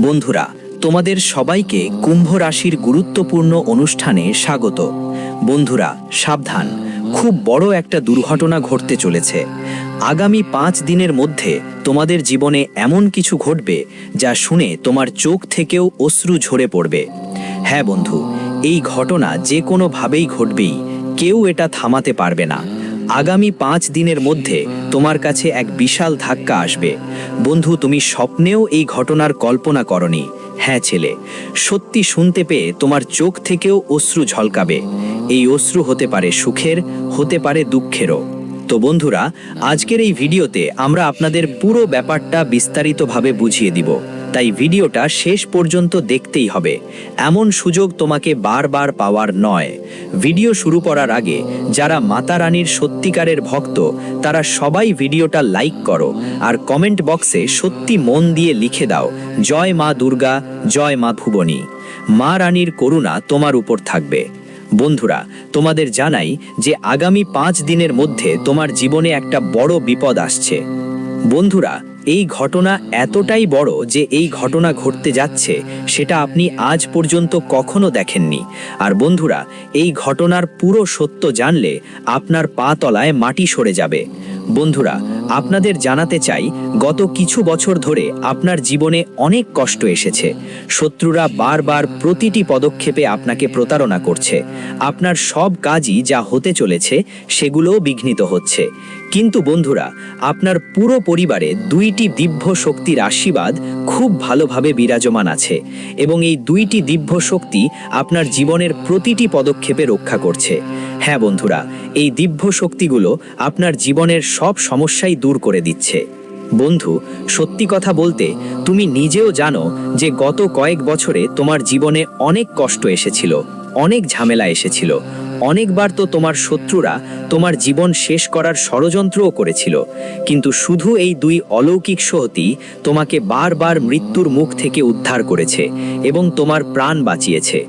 বন্ধুরা, তোমাদের সবাইকে কুম্ভ রাশির গুরুত্বপূর্ণ অনুষ্ঠানে স্বাগত। বন্ধুরা, সাবধান, খুব বড় একটা দুর্ঘটনা ঘটতে চলেছে। আগামী 5 দিনের মধ্যে তোমাদের জীবনে এমন কিছু ঘটবে যা শুনে তোমার চোখ থেকেও অশ্রু ঝরে পড়বে। হ্যাঁ বন্ধু, এই ঘটনা যে কোনোভাবেই ঘটবেই, কেউ এটা থামাতে পারবে না। আগামী 5 দিনের মধ্যে তোমার কাছে এক বিশাল ধাক্কা আসবে। বন্ধু, তুমি স্বপ্নেও এই ঘটনার কল্পনা করনি। হ্যাঁ ছেলে, সত্যি শুনতে পেয়ে তোমার চোখ থেকেও অশ্রু ঝলকাবে। এই অশ্রু হতে পারে সুখের, হতে পারে দুঃখেরও। তো বন্ধুরা, আজকের এই ভিডিওতে আমরা আপনাদের পুরো ব্যাপারটা বিস্তারিতভাবে বুঝিয়ে দিব, তাই ভিডিওটা শেষ পর্যন্ত দেখতেই হবে। এমন সুযোগ তোমাকে বারবার পাওয়ার নয়। ভিডিও শুরু করার আগে যারা মাতা রানীর সত্যিকারের ভক্ত, তারা সবাই ভিডিওটা লাইক করো আর কমেন্ট বক্সে সত্যি মন দিয়ে লিখে দাও, জয় মা দুর্গা, জয় মা ভুবনী। মা রানীর করুণা তোমার উপর থাকবে। বন্ধুরা, তোমাদের জানাই যে আগামী 5 দিনের মধ্যে তোমার জীবনে একটা বড় বিপদ আসছে। বন্ধুরা, এই ঘটনা এতটাই বড় যে এই ঘটনা ঘটতে যাচ্ছে সেটা আপনি আজ পর্যন্ত কখনো দেখেননি। আর বন্ধুরা, এই ঘটনার পুরো সত্য জানলে আপনার পা তলায় মাটি সরে যাবে। বন্ধুরা, আপনাদের জানাতে চাই, গত কিছু বছর ধরে আপনার জীবনে অনেক কষ্ট এসেছে। শত্রুরা বারবার প্রতিটি পদক্ষেপে আপনাকে প্রতারণা করছে। আপনার সব কাজই যা হতে চলেছে সেগুলোও বিঘ্নিত হচ্ছে। কিন্তু বন্ধুরা, আপনার পুরো পরিবারে 2টি দিব্য শক্তির আশীর্বাদ খুব ভালোভাবে বিরাজমান আছে এবং এই 2টি দিব্য শক্তি আপনার জীবনের প্রতিটি পদক্ষেপে রক্ষা করছে। হ্যাঁ বন্ধুরা, এই দিব্য শক্তিগুলো আপনার জীবনের সব সমস্যাই দূর করে দিচ্ছে। বন্ধু, সত্যি কথা বলতে তুমি নিজেও জানো যে গত কয়েক বছরে তোমার জীবনে অনেক কষ্ট এসেছিল, অনেক ঝামেলা এসেছিল। অনেকবার তো তোমার শত্রুরা তোমার জীবন শেষ করার ষড়যন্ত্রও করেছিল, কিন্তু শুধু এই 2 অলৌকিক শক্তি তোমাকে বারবার মৃত্যুর মুখ থেকে উদ্ধার করেছে এবং তোমার প্রাণ বাঁচিয়েছে।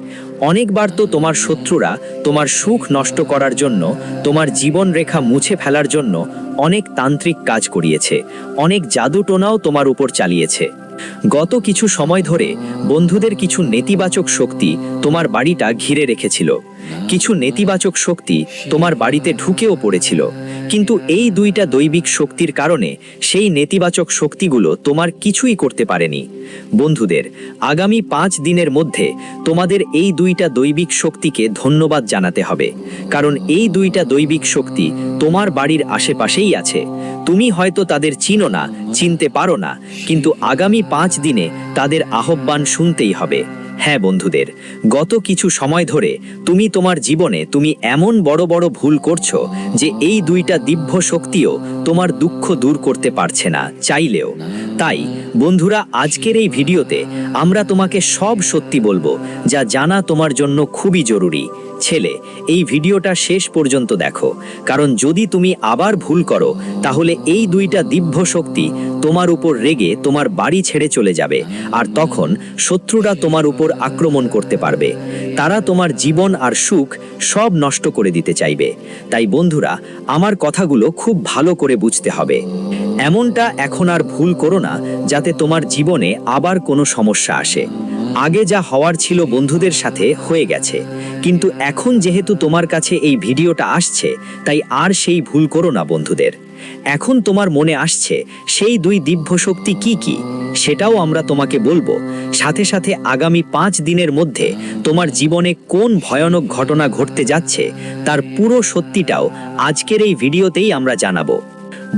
অনেকবার তো তোমার শত্রুরা তোমার সুখ নষ্ট করার জন্য, তোমার জীবন রেখা মুছে ফেলার জন্য অনেক তান্ত্রিক কাজ করিয়েছে, অনেক জাদুটোনাও তোমার উপর চালিয়েছে। গত কিছু সময় ধরে বন্ধুদের কিছু নেতিবাচক শক্তি তোমার বাড়িটা ঘিরে রেখেছিল। কিছু নেতিবাচক শক্তি তোমার বাড়িতে ঢুকেও পড়েছিল, কিন্তু এই 2টা দৈবিক শক্তির কারণে সেই নেতিবাচক শক্তিগুলো তোমার কিছুই করতে পারেনি। বন্ধুদের, আগামী 5 দিনের মধ্যে তোমাদের এই 2টা দৈবিক শক্তিকে ধন্যবাদ জানাতে হবে, কারণ এই 2টা দৈবিক শক্তি তোমার বাড়ির আশেপাশেই আছে। তুমি হয়তো তাদের চিনো না, চিনতে পারো না, কিন্তু আগামী 5 দিনে তাদের আহ্বান শুনতেই হবে। হ্যাঁ বন্ধুদের, গত কিছু সময় ধরে তুমি তোমার জীবনে এমন বড় বড় ভুল করছো যে এই 2টা দিব্য শক্তিও তোমার দুঃখ দূর করতে পারছে না, চাইলেও। তাই বন্ধুরা, আজকের এই ভিডিওতে আমরা তোমাকে সব সত্যি বলবো, যা জানা তোমার জন্য খুবই জরুরি। ছেলে, এই ভিডিওটা শেষ পর্যন্ত দেখো, কারণ যদি তুমি আবার ভুল করো তাহলে এই 2টা দিব্য শক্তি তোমার উপর রেগে তোমার বাড়ি ছেড়ে চলে যাবে, আর তখন শত্রুরা তোমার উপর আক্রমণ করতে পারবে। তারা তোমার জীবন আর সুখ সব নষ্ট করে দিতে চাইবে। তাই বন্ধুরা, আমার কথাগুলো খুব ভালো করে বুঝতে হবে। এমনটা এখন আর ভুল করো না যাতে তোমার জীবনে আবার কোনো সমস্যা আসে। আগে যা হওয়ার ছিল বন্ধুদের সাথে হয়ে গেছে, কিন্তু এখন যেহেতু তোমার কাছে এই ভিডিওটা আসছে, তাই আর সেই ভুল করো না বন্ধুদের। এখন তোমার মনে আসছে সেই 2 দিব্য শক্তি কি কি, সেটাও আমরা তোমাকে বলবো। সাথে সাথে আগামী 5 দিনের মধ্যে তোমার জীবনে কোন ভয়ানক ঘটনা ঘটতে যাচ্ছে তার পুরো সত্যিটাও আজকের এই ভিডিওতেই আমরা জানাবো।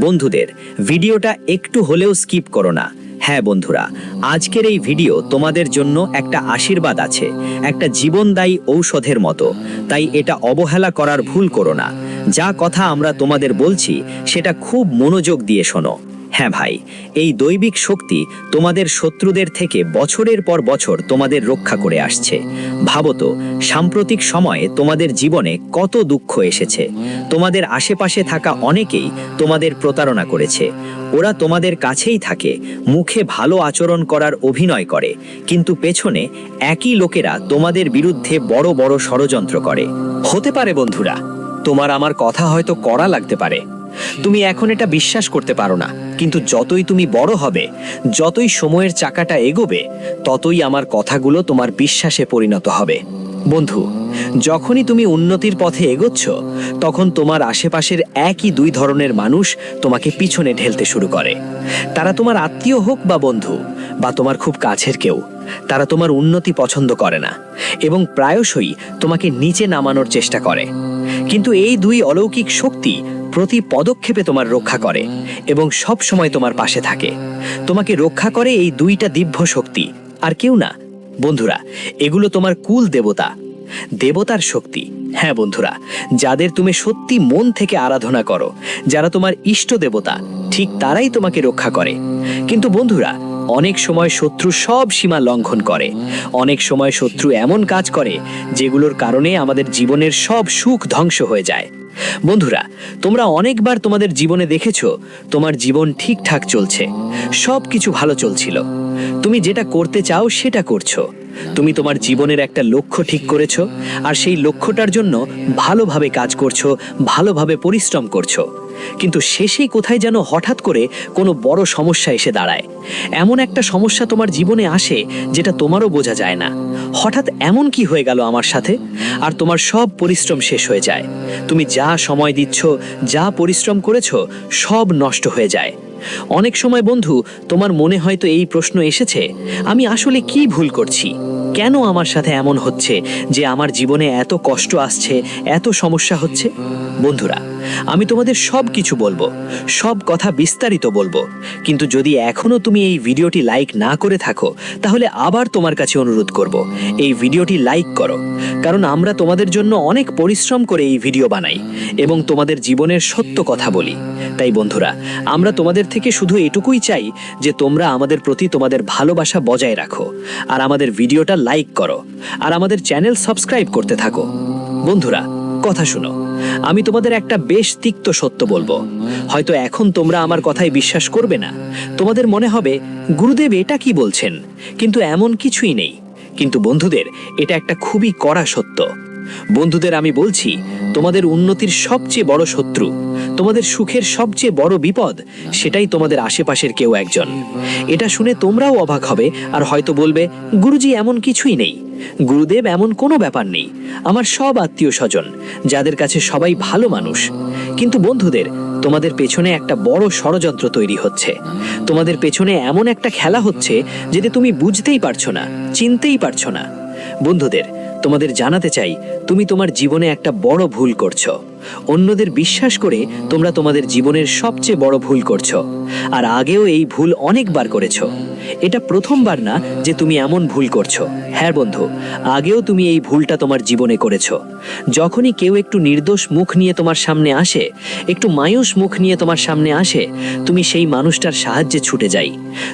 বন্ধুদের, ভিডিওটা একটু হলেও স্কিপ করো না। হ্যাঁ বন্ধুরা, আজকের এই ভিডিও তোমাদের জন্য একটা আশীর্বাদ আছে, একটা জীবনদায়ী ঔষধের মতো। তাই এটা অবহেলা করার ভুল করো না। যা কথা আমরা তোমাদের বলছি সেটা খুব মনোযোগ দিয়ে শোনো। হ্যাঁ ভাই, এই দৈবিক শক্তি তোমাদের শত্রুদের থেকে বছরের পর বছর তোমাদের রক্ষা করে আসছে। ভাবো তো, সাম্প্রতিক সময়ে তোমাদের জীবনে কত দুঃখ এসেছে। তোমাদের আশেপাশে থাকা অনেকেই তোমাদের প্রতারণা করেছে। ওরা তোমাদের কাছেই থাকে, মুখে ভালো আচরণ করার অভিনয় করে, কিন্তু পেছনে একই লোকেরা তোমাদের বিরুদ্ধে বড় বড় ষড়যন্ত্র করে। হতে পারে বন্ধুরা, তোমার আমার কথা হয়তো কড়া লাগতে পারে, তুমি এখন এটা বিশ্বাস করতে পারো না, কিন্তু যতই তুমি বড় হবে, যতই সময়ের চাকাটা এগোবে, ততই আমার কথাগুলো তোমার বিশ্বাসে পরিণত হবে। বন্ধু, যখনই তুমি উন্নতির পথে এগোচ্ছ, তখন তোমার আশেপাশের একই দুই ধরনের মানুষ তোমাকে পিছনে ঢেলতে শুরু করে। তারা তোমার আত্মীয় হোক বা বন্ধু বা তোমার খুব কাছের কেউ, তারা তোমার উন্নতি পছন্দ করে না এবং প্রায়শই তোমাকে নিচে নামানোর চেষ্টা করে। কিন্তু এই দুই অলৌকিক শক্তি প্রতি পদক্ষেপে তোমার রক্ষা করে এবং সব সময় তোমার পাশে থাকে। তোমাকে রক্ষা করে এই দুইটা দিব্য শক্তি, আর কেউ না। বন্ধুরা, এগুলো তোমার কুল দেবতা, দেবতার শক্তি। হ্যাঁ বন্ধুরা, যাদের তুমি সত্যি মন থেকে আরাধনা করো, যারা তোমার ইষ্ট দেবতা, ঠিক তারাই তোমাকে রক্ষা করে। কিন্তু বন্ধুরা, অনেক সময় শত্রু সব সীমা লঙ্ঘন করে। অনেক সময় শত্রু এমন কাজ করে যেগুলোর কারণে আমাদের জীবনের সব সুখ ধ্বংস হয়ে যায়। বন্ধুরা, তোমরা অনেকবার তোমাদের জীবনে দেখেছো তোমার জীবন ঠিকঠাক চলছে, সব কিছু ভালো চলছিল, তুমি যেটা করতে চাও সেটা করছো, তুমি তোমার জীবনের একটা লক্ষ্য ঠিক করেছো আর সেই লক্ষ্যটার জন্য ভালোভাবে কাজ করছো, ভালোভাবে পরিশ্রম করছো। কিন্তু শেষেই কোথায় যেন হঠাৎ করে কোনো বড় সমস্যা এসে দাঁড়ায়। এমন একটা সমস্যা তোমার জীবনে আসে যেটা তোমারও বোঝা যায় না। হঠাৎ এমন কি হয়ে গেল আমার সাথে, আর তোমার সব পরিশ্রম শেষ হয়ে যায়। তুমি যা সময় দিচ্ছ, যা পরিশ্রম করেছো, সব নষ্ট হয়ে যায়। অনেক সময় বন্ধু, তোমার মনে হয়তো এই প্রশ্ন এসেছে, আমি আসলে কি ভুল করছি? কেন আমার সাথে এমন হচ্ছে যে আমার জীবনে এত কষ্ট আসছে, এত সমস্যা হচ্ছে? বন্ধুরা, আমি তোমাদের সব কিছু বলবো, সব কথা বিস্তারিত বলবো। কিন্তু যদি এখনো তুমি এই ভিডিওটি লাইক না করে থাকো, তাহলে আবার তোমার কাছে অনুরোধ করব, এই ভিডিওটি লাইক করো। কারণ আমরা তোমাদের জন্য অনেক পরিশ্রম করে এই ভিডিও বানাই এবং তোমাদের জীবনের সত্য কথা বলি। তাই বন্ধুরা, আমরা তোমাদের থেকে শুধু এটুকুই চাই যে তোমরা আমাদের প্রতি তোমাদের ভালোবাসা বজায় রাখো, আর আমাদের ভিডিওটা লাইক করো, আর আমাদের চ্যানেল সাবস্ক্রাইব করতে থাকো। বন্ধুরা, কথা শুনো, আমি তোমাদের একটা বেশ তিক্ত সত্য বলবো। হয়তো এখন তোমরা আমার কথায় বিশ্বাস করবে না, তোমাদের মনে হবে গুরুদেব এটা কি বলছেন, কিন্তু এমন কিছুই নেই। কিন্তু বন্ধুদের, এটা একটা খুবই কড়া সত্য। বন্ধুদের, আমি বলছি, তোমাদের উন্নতির সবচেয়ে বড় শত্রু, তোমাদের সুখের সবচেয়ে বড় বিপদ, সেটাই তোমাদের আশেপাশের কেউ একজন। এটা শুনে তোমরাও অবাক হবে আর হয়তো বলবে, গুরুজি এমন কিছুই নেই, গুরুদেব এমন কোনো ব্যাপার নেই, আমার সব আত্মীয় স্বজন, যাদের কাছে সবাই ভালো মানুষ। কিন্তু বন্ধুদের, তোমাদের পেছনে একটা বড় ষড়যন্ত্র তৈরি হচ্ছে। তোমাদের পেছনে এমন একটা খেলা হচ্ছে যেটা তুমি বুঝতেই পারছো না, চিনতেই পারছো না। বন্ধুদের, তোমাদের জানাতে চাই, তুমি তোমার জীবনে একটা বড় ভুল করছো। অন্যদের বিশ্বাস করে তোমরা তোমাদের জীবনের সবচেয়ে বড় ভুল করছো, আর আগেও এই ভুল অনেকবার করেছো। এটা প্রথমবার না যে তুমি এমন ভুল করছো। হ্যাঁ বন্ধু, আগেও তুমি এই ভুলটা তোমার জীবনে করেছো। যখনই কেউ একটু নির্দোষ মুখ নিয়ে তোমার সামনে আসে, একটু মায়ুস মুখ নিয়ে তোমার সামনে আসে, তুমি সেই মানুষটার সাহায্যে ছুটে যাই।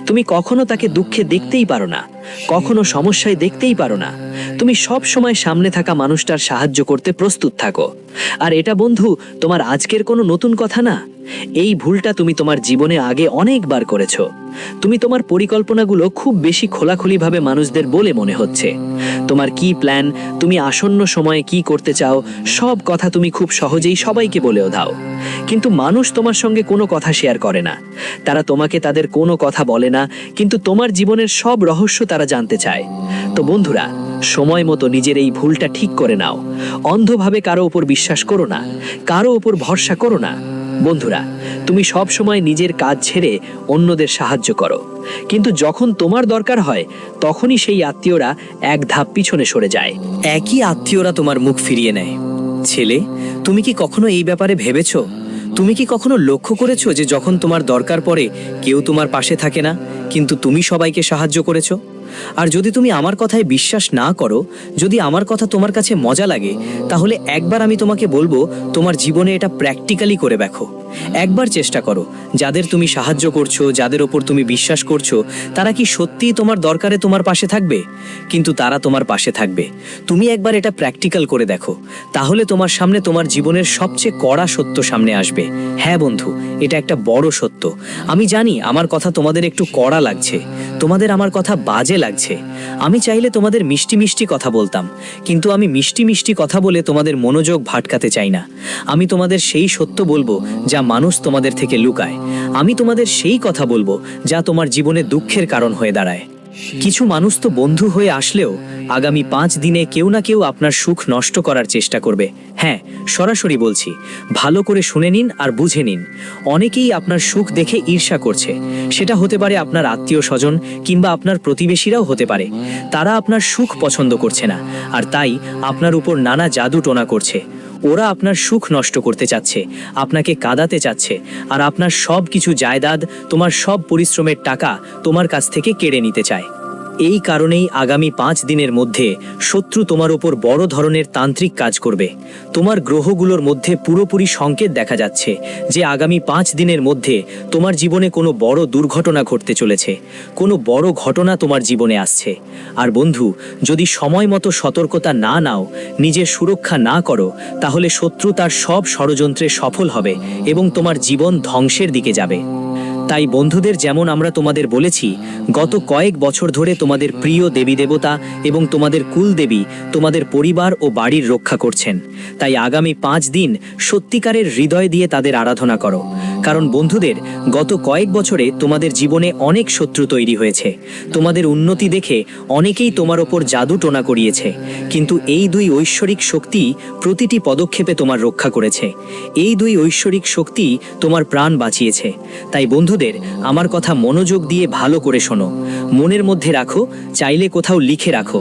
তুমি কখনো তাকে দুঃখে দেখতেই পারো না, কখনো সমস্যায় দেখতেই পারো না। তুমি সব সময় সামনে থাকা মানুষটার সাহায্য করতে প্রস্তুত থাকো। আর এটা বন্ধু, তোমার আজকের কোনো নতুন কথা না। এই ভুলটা তুমি তোমার জীবনে আগে অনেকবার করেছো। তুমি তোমার পরিকল্পনাগুলো খুব বেশি খোলাখুলিভাবে মানুষদের বলে মনে হচ্ছে। তোমার কি প্ল্যান, তুমি আসন্ন সময়ে কি করতে চাও, সব কথা তুমি খুব সহজেই সবাইকে বলেও দাও। কিন্তু মানুষ তোমার সঙ্গে কোনো কথা শেয়ার করে না। তারা তোমাকে তাদের কোনো কথা বলে না, কিন্তু তোমার জীবনের সব রহস্য তারা জানতে চায়। তো বন্ধুরা, সময় মতো নিজের এই ভুলটা ঠিক করে নাও। অন্ধভাবে কারো ওপর বিশ্বাস করো না, কারো ওপর ভরসা করো না। বন্ধুরা, তুমি সব সময় নিজের কাজ ছেড়ে অন্যদের সাহায্য করো, কিন্তু যখন তোমার দরকার হয় তখনই সেই আত্মীয়রা এক ধাপ পিছনে সরে যায়। একই আত্মীয়রা তোমার মুখ ফিরিয়ে নেয়। ছেলে, তুমি কি কখনো এই ব্যাপারে ভেবেছো? তুমি কি কখনো লক্ষ্য করেছো যে যখন তোমার দরকার পড়ে কেউ তোমার পাশে থাকে না, কিন্তু তুমি সবাইকে সাহায্য করেছো? আর যদি তুমি আমার কথায় বিশ্বাস না করো, যদি আমার কথা তোমার কাছে মজা লাগে, তাহলে একবার আমি তোমাকে বলবো, তোমার জীবনে এটা প্র্যাকটিক্যালি করে দেখো। একবার চেষ্টা করো, যাদের তুমি সাহায্য করছো, যাদের ওপর তুমি বিশ্বাস করছো, তারা কি সত্যিই তোমার দরকারে তোমার পাশে থাকবে? কিন্তু তারা তোমার পাশে থাকবে। তুমি একবার এটা প্র্যাকটিক্যাল করে দেখো, তাহলে তোমার সামনে তোমার জীবনের সবচেয়ে কড়া সত্য সামনে আসবে। হ্যাঁ বন্ধু, এটা একটা বড় সত্য। আমি জানি আমার কথা তোমাদের একটু কড়া লাগছে, তোমাদের আমার কথা বাজে লাগছে। আমি চাইলে তোমাদের মিষ্টি মিষ্টি কথা বলতাম, কিন্তু আমি মিষ্টি মিষ্টি কথা বলে তোমাদের মনোযোগ ভাটকাতে চাই না। আমি তোমাদের সেই সত্য বলবো যা মানুষ তোমাদের থেকে লুকায়। আমি তোমাদের সেই কথা বলবো যা তোমার জীবনে দুঃখের কারণ হয়ে দাঁড়ায়। কিছু মানুষ তো বন্ধু হয়ে আসলেও আগামী 5 দিনে কেউ না কেউ আপনার সুখ নষ্ট করার চেষ্টা করবে। হ্যাঁ, সরাসরি বলছি, ভালো করে শুনে নিন আর বুঝে নিন। অনেকেই আপনার সুখ দেখে ঈর্ষা করছে। সেটা হতে পারে আপনার আত্মীয় স্বজন কিংবা আপনার প্রতিবেশীরাও হতে পারে। তারা আপনার সুখ পছন্দ করছে না, আর তাই আপনার উপর নানা জাদু টোনা করছে। ওরা আপনার সুখ নষ্ট করতে চাচ্ছে, আপনাকে কাঁদাতে চাচ্ছে, আর আপনার সব কিছু জায়দাদ, তোমার সব পরিশ্রমের টাকা তোমার কাছ থেকে কেড়ে নিতে চায়। এই কারণেই আগামী 5 দিনের মধ্যে শত্রু তোমার ওপর বড় ধরনের তান্ত্রিক কাজ করবে। তোমার গ্রহগুলোর মধ্যে পুরোপুরি সংকেত দেখা যাচ্ছে যে আগামী 5 দিনের মধ্যে তোমার জীবনে কোনো বড় দুর্ঘটনা ঘটতে চলেছে, কোনো বড় ঘটনা তোমার জীবনে আসছে। আর বন্ধু, যদি সময় মতো সতর্কতা না নাও, নিজের সুরক্ষা না করো, তাহলে শত্রু তার সব ষড়যন্ত্রে সফল হবে এবং তোমার জীবন ধ্বংসের দিকে যাবে। তাই বন্ধুদের, যেমন আমরা তোমাদের বলেছি, গত কয়েক বছর ধরে তোমাদের প্রিয় দেবী দেবতা এবং তোমাদের কুলদেবী তোমাদের পরিবার ও বাড়ির রক্ষা করছেন। তাই আগামী 5 দিন সত্যিকারের হৃদয় দিয়ে তাদের আরাধনা করো। কারণ বন্ধুদের, গত কয়েক বছরে তোমাদের জীবনে অনেক শত্রু তৈরি হয়েছে। তোমাদের উন্নতি দেখে অনেকেই তোমার ওপর জাদু টোনা করিয়েছে, কিন্তু এই 2 ঐশ্বরিক শক্তি প্রতিটি পদক্ষেপে তোমার রক্ষা করেছে। এই 2 ঐশ্বরিক শক্তি তোমার প্রাণ বাঁচিয়েছে। তাই বন্ধুদের, আমার কথা মনোযোগ দিয়ে ভালো করে শোনো, মনের মধ্যে রাখো, চাইলে কোথাও লিখে রাখো।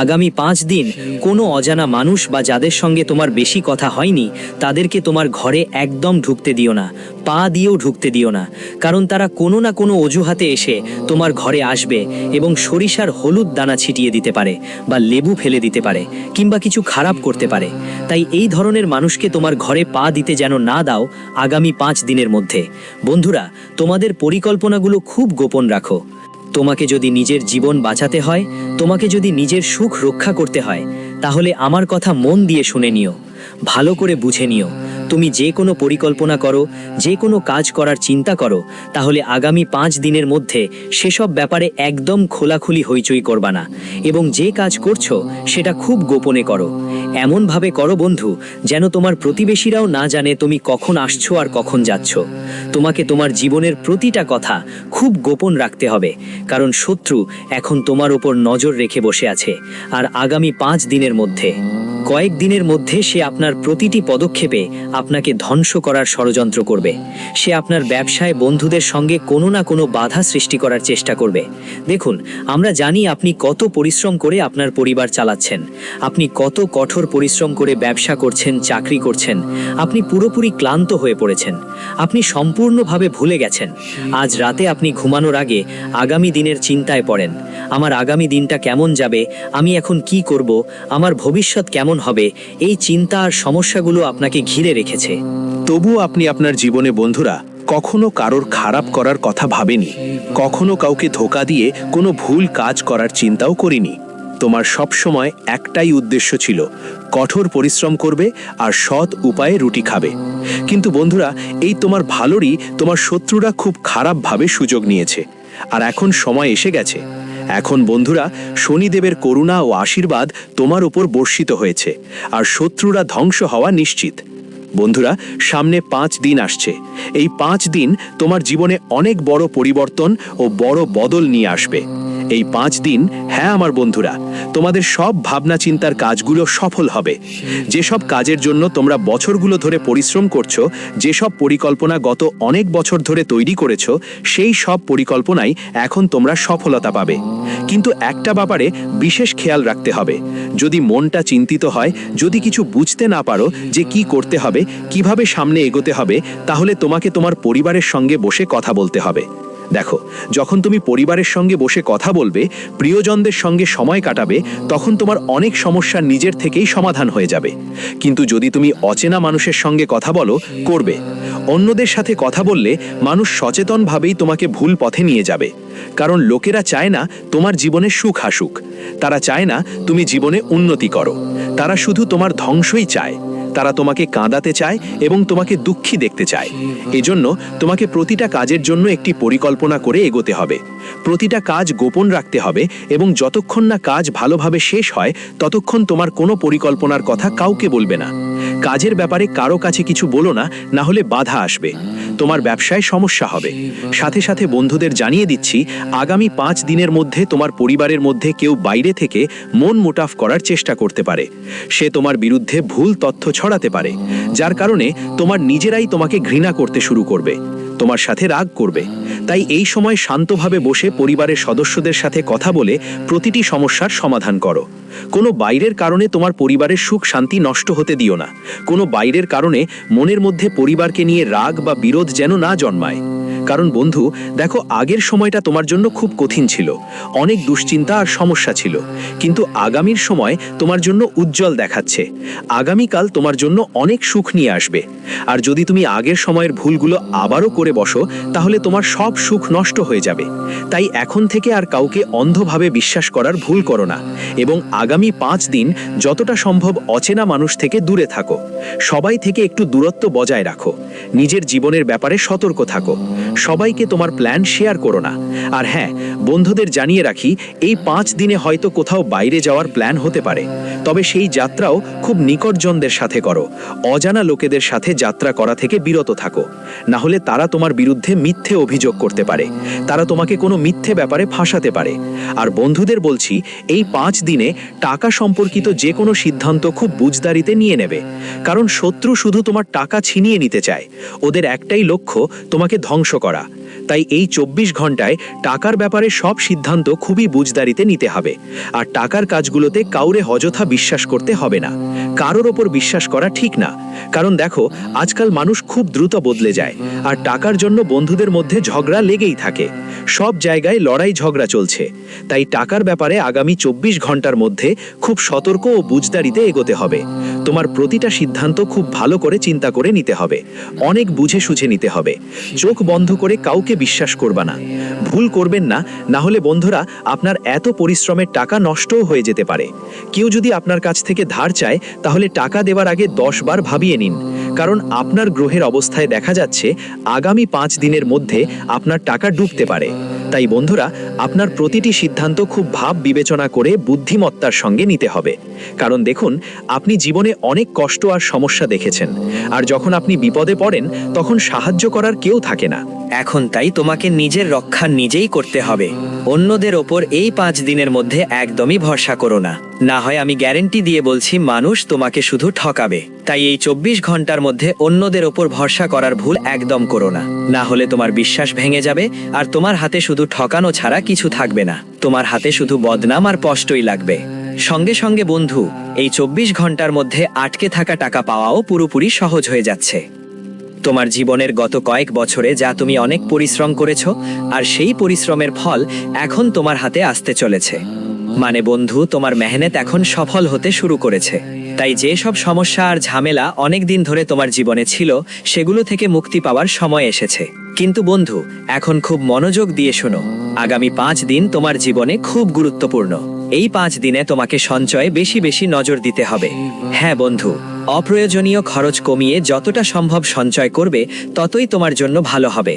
আগামী 5 দিন কোনো অজানা মানুষ বা যাদের সঙ্গে তোমার বেশি কথা হয়নি তাদেরকে তোমার ঘরে একদম ঢুকতে দিও না, পা দিয়েও ঢুকতে দিও না। কারণ তারা কোনো না কোনো অজুহাতে এসে তোমার ঘরে আসবে এবং সরিষার হলুদ দানা ছিটিয়ে দিতে পারে, বা লেবু ফেলে দিতে পারে, কিংবা কিছু খারাপ করতে পারে। তাই এই ধরনের মানুষকে তোমার ঘরে পা দিতে যেন না দাও আগামী 5 দিনের মধ্যে। বন্ধুরা, তোমাদের পরিকল্পনাগুলো খুব গোপন রাখো। তোমাকে যদি নিজের জীবন বাঁচাতে হয়, তোমাকে যদি নিজের সুখ রক্ষা করতে হয়, তাহলে আমার কথা মন দিয়ে শুনে নিও, ভালো করে বুঝে নিও। তুমি যে কোনো পরিকল্পনা করো, যে কোনো কাজ করার চিন্তা করো, তাহলে আগামী 5 দিনের মধ্যে সেসব ব্যাপারে একদম খোলাখুলি হইচই করবা না, এবং যে কাজ করছো সেটা খুব গোপনে করো। এমনভাবে করো বন্ধু, যেন তোমার প্রতিবেশীরাও না জানে তুমি কখন আসছো আর কখন যাচ্ছ। তোমাকে তোমার জীবনের প্রতিটা কথা খুব গোপন রাখতে হবে, কারণ শত্রু এখন তোমার উপর নজর রেখে বসে আছে। আর আগামী 5 দিনের মধ্যে, কয়েক দিনের মধ্যে সে আপনার প্রতিটি পদক্ষেপে আপনাকে ধ্বংস করার ষড়যন্ত্র করবে। সে আপনার ব্যবসায় বন্ধুদের সঙ্গে কোনো না কোনো বাধা সৃষ্টি করার চেষ্টা করবে। দেখুন, আমরা জানি আপনি কত পরিশ্রম করে আপনার পরিবার চালাচ্ছেন, আপনি কত কঠোর পরিশ্রম করে ব্যবসা করছেন, চাকরি করছেন। আপনি পুরোপুরি ক্লান্ত হয়ে পড়েছেন, আপনি সম্পূর্ণভাবে ভুলে গেছেন। আজ রাতে আপনি ঘুমানোর আগে আগামী দিনের চিন্তায় পড়েন। আমার আগামী দিনটা কেমন যাবে, আমি এখন কি করব, আমার ভবিষ্যৎ কেমন হবে, এই চিন্তা আর সমস্যাগুলো আপনাকে ঘিরে রেখেছে। তবুও আপনি আপনার জীবনে বন্ধুরা কখনো কারোর খারাপ করার কথা ভাবেনি, কখনো কাউকে ধোঁকা দিয়ে কোনো ভুল কাজ করার চিন্তাও করিনি। তোমার সবসময় একটাই উদ্দেশ্য ছিল, কঠোর পরিশ্রম করবে আর সৎ উপায়ে রুটি খাবে। কিন্তু বন্ধুরা, এই তোমার ভালোরই তোমার শত্রুরা খুব খারাপভাবে সুযোগ নিয়েছে। আর এখন সময় এসে গেছে। এখন বন্ধুরা, শনিদেবের করুণা ও আশীর্বাদ তোমার উপর বর্ষিত হয়েছে, আর শত্রুরা ধ্বংস হওয়া নিশ্চিত। বন্ধুরা, সামনে 5 দিন আসছে। এই 5 দিন তোমার জীবনে অনেক বড় পরিবর্তন ও বড় বদল নিয়ে আসবে। এই 5 দিন, হ্যাঁ আমার বন্ধুরা, তোমাদের সব ভাবনা চিন্তার কাজগুলো সফল হবে। যেসব কাজের জন্য তোমরা বছরগুলো ধরে পরিশ্রম করছো, যেসব পরিকল্পনা গত অনেক বছর ধরে তৈরি করেছো, সেই সব পরিকল্পনাই এখন তোমরা সফলতা পাবে। কিন্তু একটা ব্যাপারে বিশেষ খেয়াল রাখতে হবে। যদি মনটা চিন্তিত হয়, যদি কিছু বুঝতে না পারো যে কি করতে হবে, কিভাবে সামনে এগোতে হবে, তাহলে তোমাকে তোমার পরিবারের সঙ্গে বসে কথা বলতে হবে। দেখো, যখন তুমি পরিবারের সঙ্গে বসে কথা বলবে, প্রিয়জনদের সঙ্গে সময় কাটাবে, তখন তোমার অনেক সমস্যা নিজের থেকেই সমাধান হয়ে যাবে। কিন্তু যদি তুমি অচেনা মানুষের সঙ্গে কথা বলো, করবে, অন্যদের সাথে কথা বললে মানুষ সচেতনভাবেই তোমাকে ভুল পথে নিয়ে যাবে। কারণ লোকেরা চায় না তোমার জীবনে সুখ আসুক, তারা চায় না তুমি জীবনে উন্নতি করো, তারা শুধু তোমার ধ্বংসই চায়। তারা তোমাকে কাঁদাতে চায় এবং তোমাকে দুঃখী দেখতে চায়। এজন্য তোমাকে প্রতিটা কাজের জন্য একটি পরিকল্পনা করে এগোতে হবে। প্রতিটা কাজ গোপন রাখতে হবে এবং যতক্ষণ না কাজ ভালোভাবে শেষ হয় ততক্ষণ তোমার কোনো পরিকল্পনার কথা কাউকে বলবে না। কাজের ব্যাপারে কারো কাছে কিছু বলো না, না হলে বাধা আসবে, তোমার ব্যবসায় সমস্যা হবে। সাথে সাথে বন্ধুদের জানিয়ে দিচ্ছি, আগামী 5 দিনের মধ্যে তোমার পরিবারের মধ্যে কেউ বাইরে থেকে মন মোটাফ করার চেষ্টা করতে পারে। সে তোমার বিরুদ্ধে ভুল তথ্য ছড়াতে পারে, যার কারণে তোমার নিজেরাই তোমাকে ঘৃণা করতে শুরু করবে, তোমার সাথে রাগ করবে। তাই এই সময় শান্তভাবে বসে পরিবারের সদস্যদের সাথে কথা বলে প্রতিটি সমস্যার সমাধান করো। কোনো বাইরের কারণে তোমার পরিবারের সুখ শান্তি নষ্ট হতে দিও না। কোনো বাইরের কারণে মনের মধ্যে পরিবারকে নিয়ে রাগ বা বিরোধ যেন না জন্মায়। কারণ বন্ধু দেখো, আগের সময়টা তোমার জন্য খুব কঠিন ছিল, অনেক দুশ্চিন্তা আর সমস্যা ছিল, কিন্তু আগামীর সময় তোমার জন্য উজ্জ্বল দেখাচ্ছে। আগামীকাল তোমার জন্য অনেক সুখ নিয়ে আসবে। আর যদি তুমি আগের সময়ের ভুলগুলো আবারও করে বসো, তাহলে তোমার সব সুখ নষ্ট হয়ে যাবে। তাই এখন থেকে আর কাউকে অন্ধভাবে বিশ্বাস করার ভুল করো না এবং আগামী 5 দিন যতটা সম্ভব অচেনা মানুষ থেকে দূরে থাকো। সবাই থেকে একটু দূরত্ব বজায় রাখো। নিজের জীবনের ব্যাপারে সতর্ক থাকো। সবাইকে তোমার প্ল্যান শেয়ার করো না। আর হ্যাঁ, বন্ধুদের জানিয়ে রাখি, এই 5 দিনে হয়তো কোথাও বাইরে যাওয়ার প্ল্যান হতে পারে, তবে সেই যাত্রাও খুব নিকটজনদের সাথে করো। অজানা লোকেদের সাথে যাত্রা করা থেকে বিরত থাকো, না হলে তারা তোমার বিরুদ্ধে মিথ্যে অভিযোগ করতে পারে, তারা তোমাকে কোনো মিথ্যে ব্যাপারে ফাঁসাতে পারে। আর বন্ধুদের বলছি, এই 5 দিনে টাকা সম্পর্কিত যে কোনো সিদ্ধান্ত খুব বুঝদারিতে নিয়ে নেবে, কারণ শত্রু শুধু তোমার টাকা ছিনিয়ে নিতে চায়। ওদের একটাই লক্ষ্য, তোমাকে ধ্বংস করা। তাই এই 24 ঘন্টায় টাকার ব্যাপারে সব সিদ্ধান্ত খুবই বুঝদারিতে নিতে হবে। আর টাকার কাজগুলোতে কাউরে অযথা বিশ্বাস করতে হবে না। কারোর ওপর বিশ্বাস করা ঠিক না, কারণ দেখো, আজকাল মানুষ খুব দ্রুত বদলে যায়, আর টাকার জন্য বন্ধুদের মধ্যে ঝগড়া লেগেই থাকে। সব জায়গায় লড়াই ঝগড়া চলছে। তাই টাকার ব্যাপারে আগামী 24 ঘন্টার মধ্যে খুব সতর্ক ও বুঝদারিতে এগোতে হবে। তোমার প্রতিটা সিদ্ধান্ত খুব ভালো করে চিন্তা করে নিতে হবে, অনেক বুঝে সুঝে নিতে হবে। চোখ বন্ধ করে কাউকে বিশ্বাস করবা না। ভুল করবেন না, না হলে বন্ধুরা, আপনার এত পরিশ্রমের টাকা নষ্টও হয়ে যেতে পারে। কেউ যদি আপনার কাছ থেকে ধার চায়, তাহলে টাকা দেওয়ার আগে 10 বার ভাবিয়ে নিন, কারণ আপনার গ্রহের অবস্থায় দেখা যাচ্ছে আগামী 5 দিনের মধ্যে আপনার টাকা ডুবতে পারে। তাই বন্ধুরা, আপনার প্রতিটি সিদ্ধান্ত খুব ভাব বিবেচনা করে বুদ্ধিমত্তার সঙ্গে নিতে হবে। কারণ দেখুন, আপনি জীবনে অনেক কষ্ট আর সমস্যা দেখেছেন, আর যখন আপনি বিপদে পড়েন তখন সাহায্য করার কেউ থাকে না। এখন তাই তোমাকে নিজের রক্ষা নিজেই করতে হবে। অন্যদের ওপর এই 5 দিনের মধ্যে একদমই ভরসা করো না, না হয় আমি গ্যারেন্টি দিয়ে বলছি মানুষ তোমাকে শুধু ঠকাবে। তাই এই 24 ঘন্টার মধ্যে অন্যদের ওপর ভরসা করার ভুল একদম করো না, না হলে তোমার বিশ্বাস ভেঙে যাবে আর তোমার হাতে শুধু ঠকানো ছাড়া কিছু থাকবে না। তোমার হাতে শুধু বদনাম আর কষ্টই লাগবে। সঙ্গে সঙ্গে বন্ধু, এই 24 ঘন্টার মধ্যে আটকে থাকা টাকা পাওয়াও পুরোপুরি সহজ হয়ে যাচ্ছে। তোমার জীবনের গত কয়েক বছরে যা তুমি অনেক পরিশ্রম করেছো, আর সেই পরিশ্রমের ফল এখন তোমার হাতে আসতে চলেছে। মানে বন্ধু, তোমার মেহনত এখন সফল হতে শুরু করেছে। তাই যে সব সমস্যা আর ঝামেলা অনেক দিন ধরে তোমার জীবনে ছিল, সেগুলো থেকে মুক্তি পাওয়ার সময় এসেছে। কিন্তু বন্ধু, এখন খুব মনোযোগ দিয়ে শোনো। আগামী 5 দিন তোমার জীবনে খুব গুরুত্বপূর্ণ। এই 5 দিনে তোমাকে সঞ্চয়ে বেশি বেশি নজর দিতে হবে। হ্যাঁ বন্ধু, অপ্রয়োজনীয় খরচ কমিয়ে যতটা সম্ভব সঞ্চয় করবে, ততই তোমার জন্য ভালো হবে।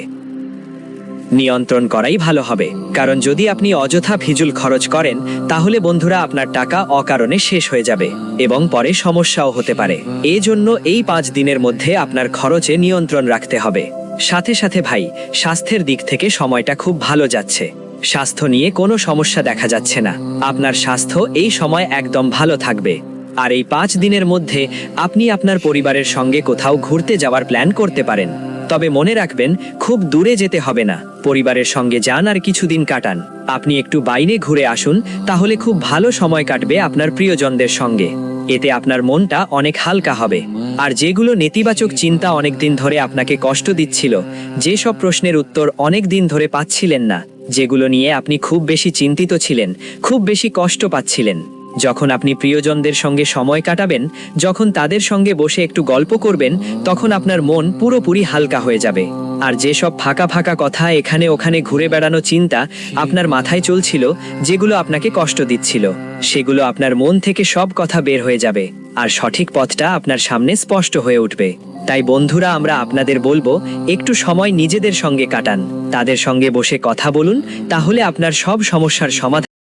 নিয়ন্ত্রণ করাই ভালো হবে, কারণ যদি আপনি অযথা ফিজুল খরচ করেন, তাহলে বন্ধুরা আপনার টাকা অকারণে শেষ হয়ে যাবে এবং পরে সমস্যাও হতে পারে। এজন্য এই 5 দিনের মধ্যে আপনার খরচে নিয়ন্ত্রণ রাখতে হবে। সাথে সাথে ভাই, স্বাস্থ্যের দিক থেকে সময়টা খুব ভালো যাচ্ছে। স্বাস্থ্য নিয়ে কোনো সমস্যা দেখা যাচ্ছে না। আপনার স্বাস্থ্য এই সময় একদম ভালো থাকবে। আর এই 5 দিনের মধ্যে আপনি আপনার পরিবারের সঙ্গে কোথাও ঘুরতে যাওয়ার প্ল্যান করতে পারেন। তবে মনে রাখবেন, খুব দূরে যেতে হবে না। পরিবারের সঙ্গে যান আর কিছুদিন কাটান। আপনি একটু বাইরে ঘুরে আসুন, তাহলে খুব ভালো সময় কাটবে আপনার প্রিয়জনদের সঙ্গে। এতে আপনার মনটা অনেক হালকা হবে। আর যেগুলো নেতিবাচক চিন্তা অনেক দিন ধরে আপনাকে কষ্ট দিচ্ছিল, যেসব প্রশ্নের উত্তর অনেক দিন ধরে পাচ্ছিলেন না, যেগুলো নিয়ে আপনি খুব বেশি চিন্তিত ছিলেন, খুব বেশি কষ্ট পাচ্ছিলেন, যখন আপনি প্রিয়জনদের সঙ্গে সময় কাটাবেন, যখন তাদের সঙ্গে বসে একটু গল্প করবেন, তখন আপনার মন পুরোপুরি হালকা হয়ে যাবে। আর যেসব ফাঁকা ফাঁকা কথা এখানে ওখানে ঘুরে বেড়ানো চিন্তা আপনার মাথায় চলছিল, যেগুলো আপনাকে কষ্ট দিচ্ছিল, সেগুলো আপনার মন থেকে সব কথা বের হয়ে যাবে আর সঠিক পথটা আপনার সামনে স্পষ্ট হয়ে উঠবে। তাই বন্ধুরা, আমরা আপনাদের বলবো একটু সময় নিজেদের সঙ্গে কাটান, তাদের সঙ্গে বসে কথা বলুন, তাহলে আপনার সব সমস্যার সমাধান